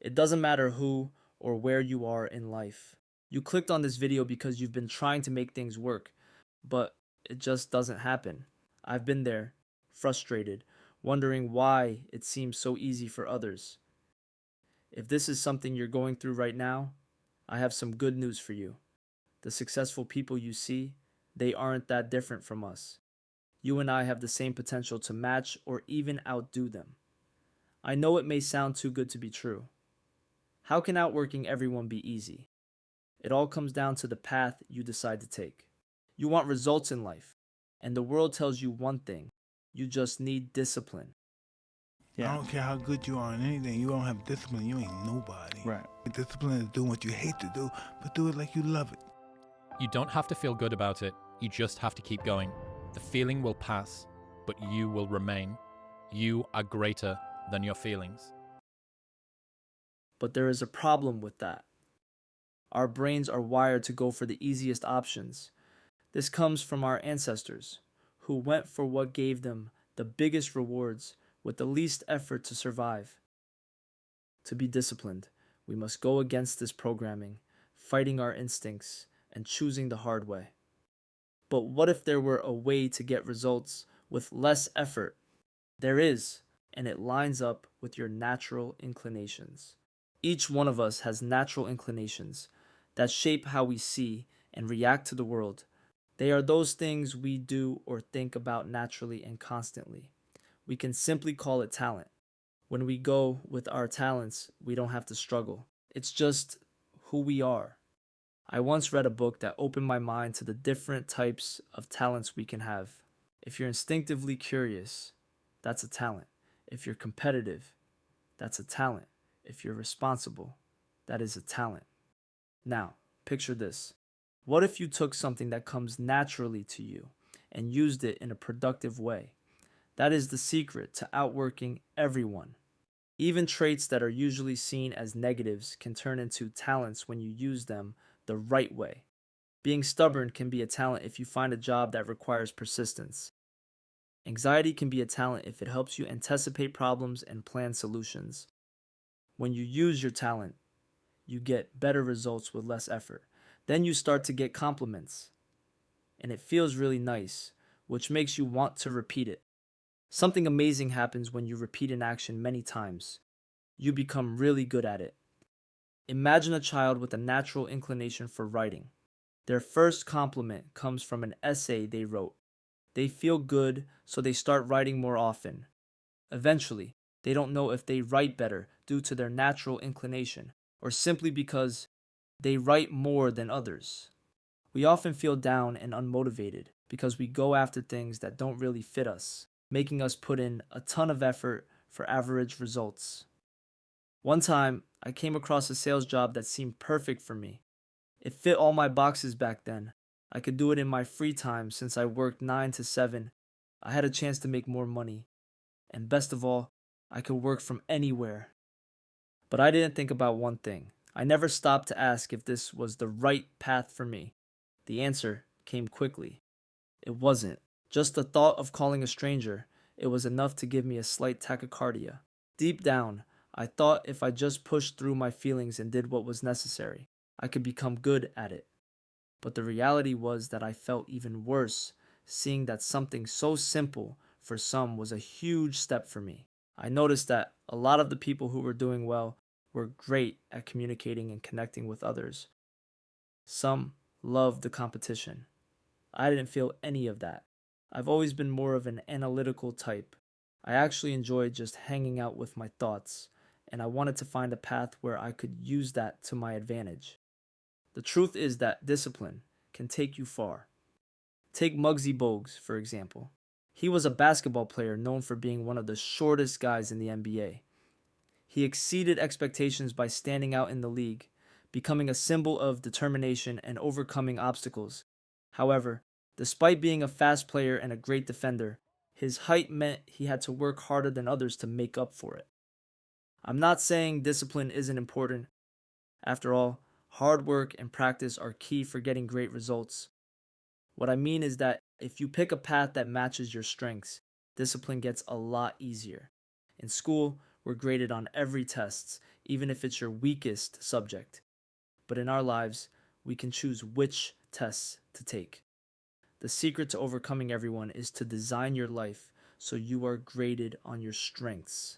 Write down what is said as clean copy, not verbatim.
It doesn't matter who or where you are in life. You clicked on this video because you've been trying to make things work, but it just doesn't happen. I've been there, frustrated, wondering why it seems so easy for others. If this is something you're going through right now, I have some good news for you. The successful people you see, they aren't that different from us. You and I have the same potential to match or even outdo them. I know it may sound too good to be true. How can outworking everyone be easy? It all comes down to the path you decide to take. You want results in life, and the world tells you one thing: you just need discipline. I don't care how good you are in anything. You don't have discipline, you ain't nobody. Right. Discipline is doing what you hate to do, but do it like you love it. You don't have to feel good about it. You just have to keep going. The feeling will pass, but you will remain. You are greater than your feelings. But there is a problem with that. Our brains are wired to go for the easiest options. This comes from our ancestors, who went for what gave them the biggest rewards with the least effort to survive. To be disciplined, we must go against this programming, fighting our instincts and choosing the hard way. But what if there were a way to get results with less effort? There is, and it lines up with your natural inclinations. Each one of us has natural inclinations that shape how we see and react to the world. They are those things we do or think about naturally and constantly. We can simply call it talent. When we go with our talents, we don't have to struggle. It's just who we are. I once read a book that opened my mind to the different types of talents we can have. If you're instinctively curious, that's a talent. If you're competitive, that's a talent. If you're responsible, that is a talent. Now, picture this. What if you took something that comes naturally to you and used it in a productive way? That is the secret to outworking everyone. Even traits that are usually seen as negatives can turn into talents when you use them the right way. Being stubborn can be a talent if you find a job that requires persistence. Anxiety can be a talent if it helps you anticipate problems and plan solutions. When you use your talent, you get better results with less effort. Then you start to get compliments, and it feels really nice, which makes you want to repeat it. Something amazing happens when you repeat an action many times. You become really good at it. Imagine a child with a natural inclination for writing. Their first compliment comes from an essay they wrote. They feel good, so they start writing more often. Eventually, they don't know if they write better due to their natural inclination or simply because they write more than others. We often feel down and unmotivated because we go after things that don't really fit us, making us put in a ton of effort for average results. One time, I came across a sales job that seemed perfect for me. It fit all my boxes back then. I could do it in my free time since I worked 9 to 7. I had a chance to make more money. And best of all, I could work from anywhere. But I didn't think about one thing. I never stopped to ask if this was the right path for me. The answer came quickly. It wasn't. Just the thought of calling a stranger, it was enough to give me a slight tachycardia. Deep down, I thought if I just pushed through my feelings and did what was necessary, I could become good at it. But the reality was that I felt even worse, seeing that something so simple for some was a huge step for me. I noticed that a lot of the people who were doing well were great at communicating and connecting with others. Some loved the competition. I didn't feel any of that. I've always been more of an analytical type. I actually enjoyed just hanging out with my thoughts, and I wanted to find a path where I could use that to my advantage. The truth is that discipline can take you far. Take Muggsy Bogues, for example. He was a basketball player known for being one of the shortest guys in the NBA. He exceeded expectations by standing out in the league, becoming a symbol of determination and overcoming obstacles. However, despite being a fast player and a great defender, his height meant he had to work harder than others to make up for it. I'm not saying discipline isn't important. After all, hard work and practice are key for getting great results. What I mean is that if you pick a path that matches your strengths, discipline gets a lot easier. In school, we're graded on every test, even if it's your weakest subject. But in our lives, we can choose which tests to take. The secret to overcoming everyone is to design your life so you are graded on your strengths.